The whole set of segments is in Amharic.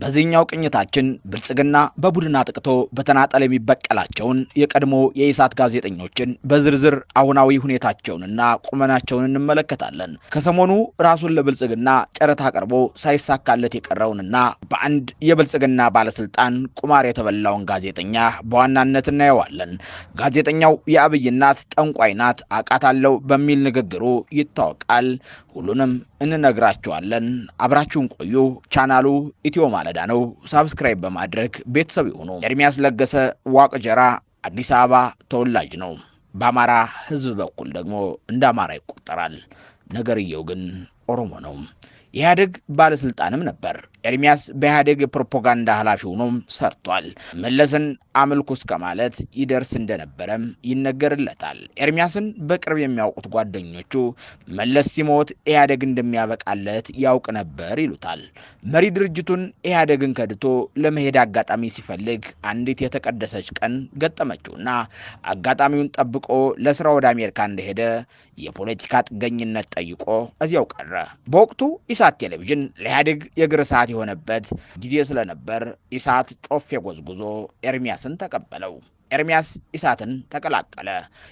በዚህኛው ቅኝታችን ብልጽግና በቡድን አጥቅቶ በተናጠል የሚበቀላቸውን የቀድሞ የኢሳት ጋዜጠኞችን በዝርዝር አሁናዊ ሁኔታቸውንና ቁመናቸውን እንመለከታለን። ከሰሞኑ ራሱን ለብልጽግና ጨረታ አቅርቦ ሳይሳካለት የቀረውንና በአንድ የብልጽግና ባለስልጣን ቁማር የተበላውን ጋዜጠኛ በዋናነት እናየዋለን። ጋዜጠኛው የአብይ እናት ጠንቋይ ናት አቃታለው በሚል ንግግሩ ይታወቃል። ሁሉንም እንነግራችኋለን። አብራችሁን ቆዩ። ቻናሉ ኢትዮ ማለዳ ነው። ሳብስክራይብ በማድረግ ቤተሰብ ይሁኑ። ኤርሚያስ ለገሰ ዋቅጀራ አዲስ አበባ ተወላጅ ነው። በአማራ ሕዝብ በኩል ደግሞ እንደ አማራ ይቆጠራል። ነገርየው ግን ኦሮሞ ነው። ኢህአዴግ ባለስልጣንም ነበር። ኤርሚያስ በኢህአዴግ ፕሮፓጋንዳ ኃላፊ ሆኖም ሰርቷል። መለስን አምልኩ እስከ ማለት ይደርስ እንደነበረም ይነገርለታል። ኤርሚያስን በቅርብ የሚያውቁት ጓደኞቹ መለስ ሲሞት ኢህአዴግ እንደሚያበቃለት ያውቅ ነበር ይሉታል። መሪ ድርጅቱን ኢህአዴግን ከድቶ ለመሄድ አጋጣሚ ሲፈልግ አንዲት የተቀደሰች ቀን ገጠመችውና አጋጣሚውን ጠብቆ ለስራ ወደ አሜሪካ እንደሄደ የፖለቲካ ጥገኝነት ጠይቆ እዚያው ቀረ። በወቅቱ ኢሳት ቴሌቪዥን ለኢህአዴግ የእግር ሰዓት የሆነበት ጊዜ ስለነበር ኢሳት ጮፌ ጎዝጉዞ ኤርሚያስን ተቀበለው። ኤርሚያስ ኢሳትን ተቀላቀለ።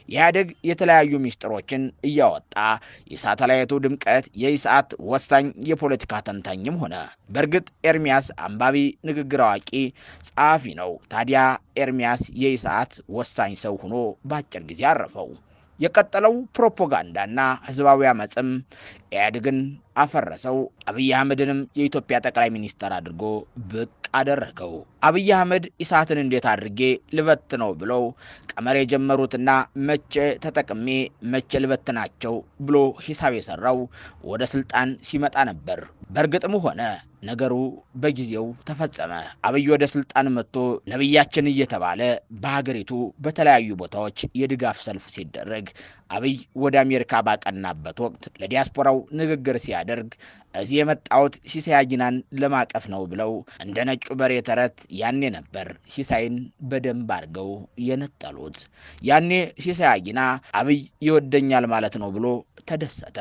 የኢህአዴግ የተለያዩ ሚስጥሮችን እያወጣ የሳተላይቱ ድምቀት የኢሳት ወሳኝ የፖለቲካ ተንታኝም ሆነ። በእርግጥ ኤርሚያስ አንባቢ፣ ንግግር አዋቂ፣ ጸሐፊ ነው። ታዲያ ኤርሚያስ የኢሳት ወሳኝ ሰው ሆኖ በአጭር ጊዜ አረፈው። የቀጠለው ፕሮፓጋንዳና ህዝባዊ አመጽም ኢህአዴግን አፈረሰው። አብይ አህመድንም የኢትዮጵያ ጠቅላይ ሚኒስትር አድርጎ ብቅ አደረገው። አብይ አህመድ ኢሳትን እንዴት አድርጌ ልበት ነው ብለው ቀመር የጀመሩትና መቼ ተጠቅሜ መቼ ልበትናቸው ብሎ ሂሳብ የሰራው ወደ ስልጣን ሲመጣ ነበር። በእርግጥም ሆነ ነገሩ በጊዜው ተፈጸመ። አብይ ወደ ስልጣን መጥቶ ነብያችን እየተባለ በሀገሪቱ በተለያዩ ቦታዎች የድጋፍ ሰልፍ ሲደረግ አብይ ወደ አሜሪካ ባቀናበት ወቅት ለዲያስፖራው ንግግር ሲያደርግ እዚህ የመጣሁት ሲሳይ አጊናን ለማቀፍ ነው ብለው እንደ ነጩ በሬ ተረት ያኔ ነበር ሲሳይን በደንብ አድርገው የነጠሉት። ያኔ ሲሳይ አጊና አብይ ይወደኛል ማለት ነው ብሎ ተደሰተ።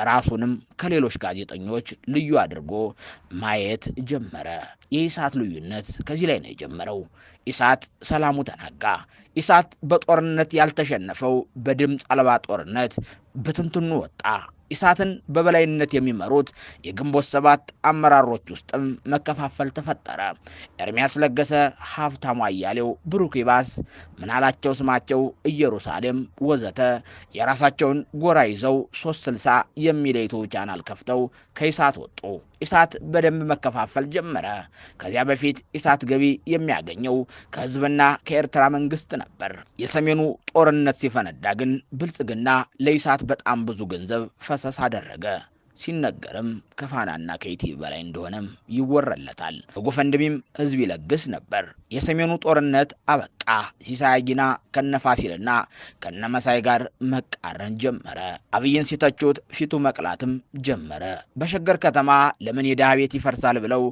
ራሱንም ከሌሎች ጋዜጠኞች ልዩ አድርጎ ማየት ጀመረ። የኢሳት ልዩነት ከዚህ ላይ ነው የጀመረው። ኢሳት ሰላሙ ተናጋ። ኢሳት በጦርነት ያልተሸነፈው በድምፅ አልባ ጦርነት በትንትኑ ወጣ። ኢሳትን በበላይነት የሚመሩት የግንቦት ሰባት አመራሮች ውስጥም መከፋፈል ተፈጠረ። ኤርሚያስ ለገሰ፣ ሀብታሙ አያሌው፣ ብሩክ ይባስ፣ ምናላቸው ስማቸው፣ ኢየሩሳሌም ወዘተ የራሳቸውን ጎራ ይዘው 360 የሚል ዩቲዩብ ቻናል ከፍተው ከኢሳት ወጡ። ኢሳት በደንብ መከፋፈል ጀመረ። ከዚያ በፊት ኢሳት ገቢ የሚያገኘው ከህዝብና ከኤርትራ መንግስት ነበር። የሰሜኑ ጦርነት ሲፈነዳ ግን ብልጽግና ለኢሳት በጣም ብዙ ገንዘብ ፈሰስ አደረገ። ሲነገርም ከፋናና ከኢቲቪ በላይ እንደሆነም ይወረለታል። በጎፈንድሚም ህዝብ ይለግስ ነበር። የሰሜኑ ጦርነት አበቃ። ሲሳይ አጊና ከነፋሲልና ከነመሳይ ጋር መቃረን ጀመረ። አብይን ሲተቹት ፊቱ መቅላትም ጀመረ። በሸገር ከተማ ለምን የድሃ ቤት ይፈርሳል ብለው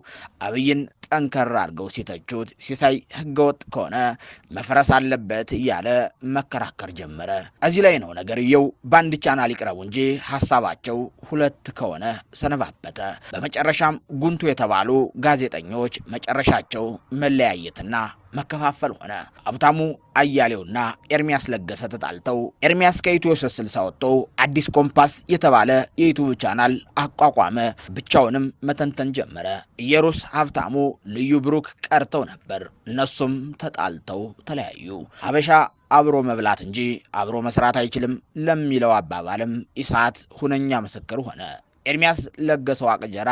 አብይን ጠንከር አድርገው ሲተቹት ሲሳይ ህገወጥ ከሆነ መፍረስ አለበት እያለ መከራከር ጀመረ። እዚህ ላይ ነው ነገርየው በአንድ ቻናል ይቅረቡ እንጂ ሐሳባቸው ሁለት ከሆነ ሰነባበተ። በመጨረሻም ጉንቱ የተባሉ ጋዜጠኞች መጨረሻቸው መለያየትና መከፋፈል ሆነ። ሀብታሙ አያሌውና ኤርሚያስ ለገሰ ተጣልተው ኤርሚያስ ከኢትዮ 360 ወጥቶ አዲስ ኮምፓስ የተባለ የዩቲዩብ ቻናል አቋቋመ። ብቻውንም መተንተን ጀመረ። ኢየሩስ፣ ሀብታሙ፣ ልዩ ብሩክ ቀርተው ነበር። እነሱም ተጣልተው ተለያዩ። ሀበሻ አብሮ መብላት እንጂ አብሮ መስራት አይችልም ለሚለው አባባልም ኢሳት ሁነኛ ምስክር ሆነ። ኤርሚያስ ለገሰ ዋቅጀራ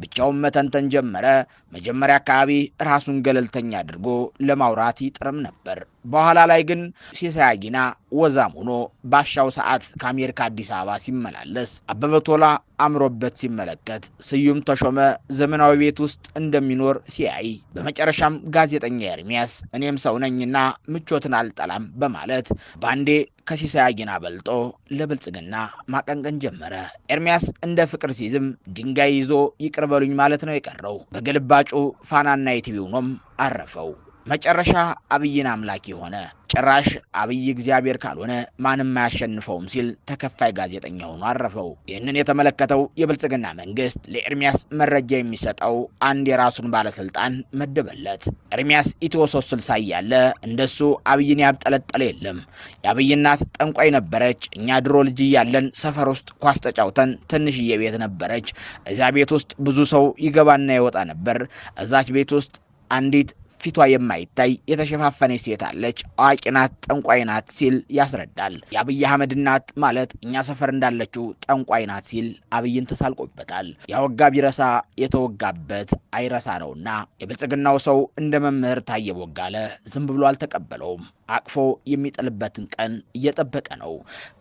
ብቻውን መተንተን ጀመረ። መጀመሪያ አካባቢ ራሱን ገለልተኛ አድርጎ ለማውራት ይጥርም ነበር። በኋላ ላይ ግን ሲሳይ አጊና ወዛም ሆኖ ባሻው ሰዓት ከአሜሪካ አዲስ አበባ ሲመላለስ አበበ ቶላ አምሮበት ሲመለከት ስዩም ተሾመ ዘመናዊ ቤት ውስጥ እንደሚኖር ሲያይ በመጨረሻም ጋዜጠኛ ኤርሚያስ እኔም ሰው ነኝና ምቾትን አልጠላም በማለት ባንዴ ከሲሳይ አጊና በልጦ ለብልጽግና ማቀንቀን ጀመረ። ኤርሚያስ እንደ ፍቅር ሲዝም ድንጋይ ይዞ ይቅር በሉኝ ማለት ነው የቀረው። በግልባጩ ፋናና ኢቲቪ ሆኖም አረፈው። መጨረሻ አብይን አምላኪ ሆነ። ጭራሽ አብይ እግዚአብሔር ካልሆነ ማንም አያሸንፈውም ሲል ተከፋይ ጋዜጠኛ ሆኖ አረፈው። ይህንን የተመለከተው የብልጽግና መንግስት ለኤርሚያስ መረጃ የሚሰጠው አንድ የራሱን ባለስልጣን መደበለት። ኤርሚያስ ኢትዮ 360 እያለ እንደሱ አብይን ያብጠለጠለ የለም። የአብይ እናት ጠንቋይ ነበረች። እኛ ድሮ ልጅ እያለን ሰፈር ውስጥ ኳስ ተጫውተን ትንሽዬ ቤት ነበረች። እዛ ቤት ውስጥ ብዙ ሰው ይገባና ይወጣ ነበር። እዛች ቤት ውስጥ አንዲት ፊቷ የማይታይ የተሸፋፈነች ሴት አለች። አዋቂ ናት፣ ጠንቋይ ናት ሲል ያስረዳል። የአብይ አህመድ እናት ማለት እኛ ሰፈር እንዳለችው ጠንቋይ ናት ሲል አብይን ተሳልቆበታል። ያወጋ ቢረሳ የተወጋበት አይረሳ ነውና የብልጽግናው ሰው እንደ መምህር ታየ ቦጋለ ዝም ብሎ አልተቀበለውም። አቅፎ የሚጥልበትን ቀን እየጠበቀ ነው።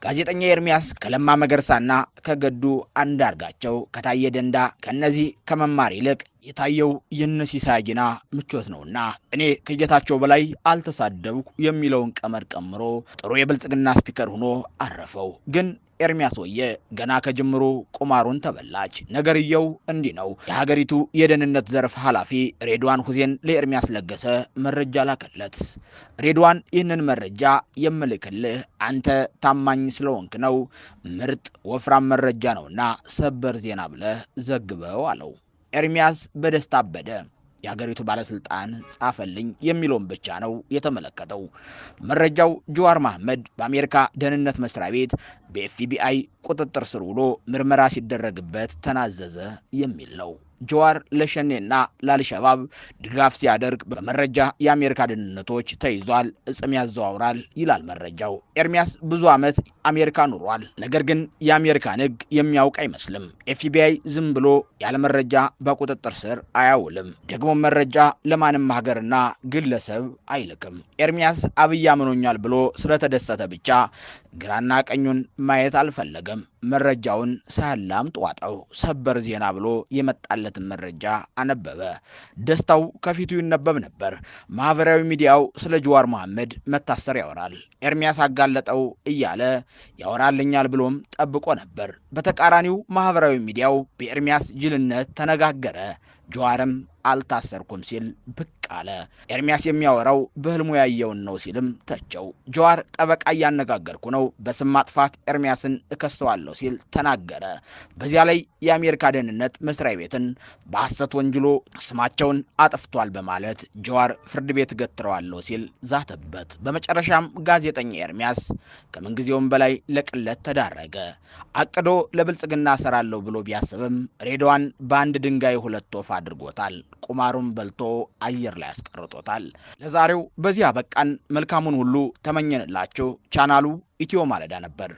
ጋዜጠኛ ኤርሚያስ ከለማ መገርሳና ከገዱ አንዳርጋቸው ከታየ ደንዳ ከነዚህ ከመማር ይልቅ የታየው የነሲሳይ ጊና ምቾት ነውና እኔ ከጌታቸው በላይ አልተሳደብኩ የሚለውን ቀመር ቀምሮ ጥሩ የብልጽግና ስፒከር ሆኖ አረፈው። ግን ኤርሚያስ ወየ ገና ከጅምሩ ቁማሩን ተበላች። ነገርየው እንዲህ ነው። የሀገሪቱ የደህንነት ዘርፍ ኃላፊ ሬድዋን ሁሴን ለኤርሚያስ ለገሰ መረጃ ላከለት። ሬድዋን ይህንን መረጃ የምልክልህ አንተ ታማኝ ስለሆንክ ነው፣ ምርጥ ወፍራም መረጃ ነውና ሰበር ዜና ብለህ ዘግበው አለው። ኤርሚያስ በደስታ አበደ። የሀገሪቱ ባለስልጣን ጻፈልኝ የሚለውን ብቻ ነው የተመለከተው። መረጃው ጀዋር መሐመድ በአሜሪካ ደህንነት መስሪያ ቤት በኤፍቢአይ ቁጥጥር ስር ውሎ ምርመራ ሲደረግበት ተናዘዘ የሚል ነው። ጀዋር ለሸኔና ለአልሸባብ ድጋፍ ሲያደርግ በመረጃ የአሜሪካ ደህንነቶች ተይዟል፣ እጽም ያዘዋውራል ይላል መረጃው። ኤርሚያስ ብዙ ዓመት አሜሪካ ኑሯል። ነገር ግን የአሜሪካን ሕግ የሚያውቅ አይመስልም። ኤፍቢአይ ዝም ብሎ ያለ መረጃ በቁጥጥር ስር አያውልም። ደግሞ መረጃ ለማንም ሀገርና ግለሰብ አይልክም። ኤርሚያስ አብይ አምኖኛል ብሎ ስለተደሰተ ብቻ ግራና ቀኙን ማየት አልፈለገም። መረጃውን ሳያላምጥ ዋጠው። ሰበር ዜና ብሎ የመጣለትን መረጃ አነበበ። ደስታው ከፊቱ ይነበብ ነበር። ማህበራዊ ሚዲያው ስለ ጀዋር መሐመድ መታሰር ያወራል። ኤርሚያስ አጋለጠው እያለ ያወራልኛል ብሎም ጠብቆ ነበር። በተቃራኒው ማህበራዊ ሚዲያው በኤርሚያስ ጅልነት ተነጋገረ። ጀዋርም አልታሰርኩም ሲል ብቅ አለ። ኤርሚያስ የሚያወራው በህልሙ ያየውን ነው ሲልም ተቸው። ጀዋር ጠበቃ እያነጋገርኩ ነው፣ በስም ማጥፋት ኤርሚያስን እከሰዋለሁ ሲል ተናገረ። በዚያ ላይ የአሜሪካ ደህንነት መስሪያ ቤትን በሐሰት ወንጅሎ ስማቸውን አጥፍቷል በማለት ጀዋር ፍርድ ቤት ገትረዋለሁ ሲል ዛተበት። በመጨረሻም ጋዜጠኛ ኤርሚያስ ከምንጊዜውም በላይ ለቅለት ተዳረገ። አቅዶ ለብልጽግና ሰራለሁ ብሎ ቢያስብም ሬድዋን በአንድ ድንጋይ ሁለት ወፍ አድርጎታል። ቁማሩን በልቶ አየር ላይ ያስቀርጦታል። ለዛሬው በዚህ አበቃን። መልካሙን ሁሉ ተመኘንላችሁ። ቻናሉ ኢትዮ ማለዳ ነበር።